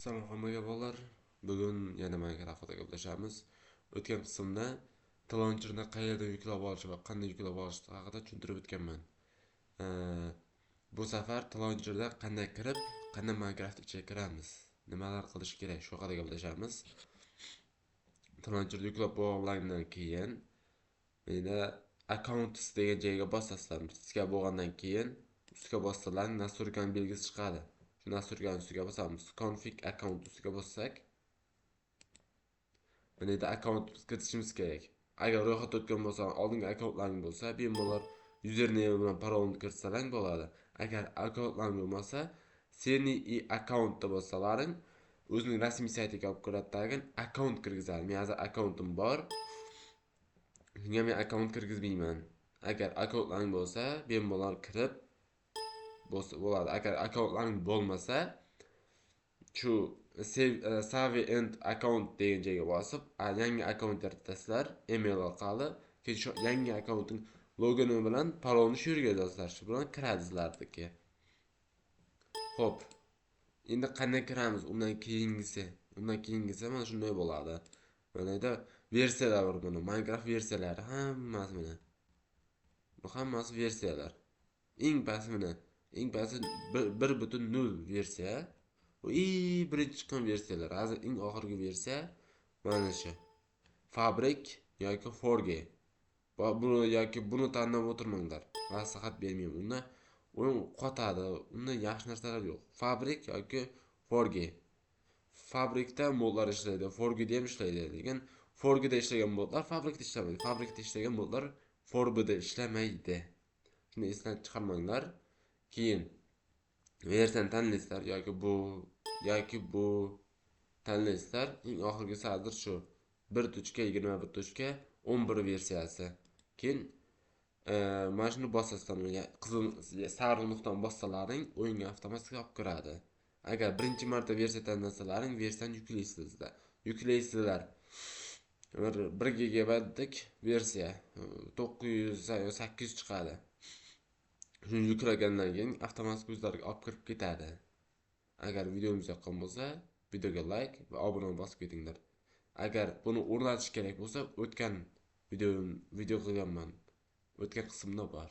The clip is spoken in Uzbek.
Assalomu alaykum. Bugun yana Minecraft haqida gaplashamiz. O'tgan qismda talonchirni qayerdan yuklab olish va qanday yuklab olish haqida tushuntirib o'tganman. Bu safar talonchirda qanday kirib, qanday Minecraft ichiga kiramiz, nimalar qilish kerak, shu haqida gaplashamiz. Talonchirni yuklab bo'lgandan keyin menda accounts degan joyga bosasizlar. Sizga bo'lgandan keyin ustiga bossalar nasturgan belgisi chiqadi. Shu nasturgan ustiga bosamiz. Config account ustiga bossak, mana yerda account kiritishimiz kerak. Agar ro'yxatdan o'tgan bo'lsa, oldingi akkauntlaring bo'lsa, bemalol username bilan parolni kiritsalang bo'ladi. Agar akkauntlaring bo'lmasa, seni accountda bo'lsalaring, o'zining rasmiy saytiga olib kiritadigan account kirgizadi. Men hozir accountim bor. Shunga men account kirgizmayman. Agar akkauntlaring bo'lsa, bemalol kirib bo'ladi. Agar akkauntlaring bo'lmasa, shu save and account degan joyga bosib, yangi akkaunt yaratasizlar, email orqali. Keyin shu yangi akkauntning logini bilan parolni shu yerga yozasizlar. Shu bilan kiradingizlardiki. Xo'p. Endi qanday kiramiz? Undan keyingisi mana shunday bo'ladi. Mana yerda versiyalar bor buni. Minecraft versiyalari hammasi mana. Bu hammasi versiyalar. Eng pasti 1.0 versiya. Bu birinchi chiqqan versiyalar. Hozir eng oxirgi versiya mana shu. Fabric yoki Forge. Buni tanlab o'tirmanglar. Maslahat bermayman. Uni qotadi. Unda yaxshi narsalar yo'q. Fabric yoki Forge. Fabrikda modlar ishlaydi, Forge'da ham ishlaydi. Lekin Forge'da ishlagan modlar Fabrikda ishlamaydi. Fabrikda ishlagan modlar Forge'da ishlamaydi. Shuni esdan chiqarmanglar. Keyin versiyani tanlaysizlar yoki bu tanlaysizlar. Eng oxirgisi hozir shu 1.21.11 versiyasi. Keyin mana shuni bosasizlar, qizil sariq nuqtani bossalaring o'yinga avtomatik olib kiradi. Agar birinchi marta versiya tanlasalaring, versiyani yuklaysizlar. 1 gigabaytlik versiya 900-800 chiqadi. Shuni yuklagandan keyin avtomatik o'zlariga olib kirib ketadi. Agar videomiz yoqqan bo'lsa, videoga like va obuna bosib ketinglar. Agar buni o'rnatish kerak bo'lsa, o'tgan video qilganman. O'tgan qismda bor.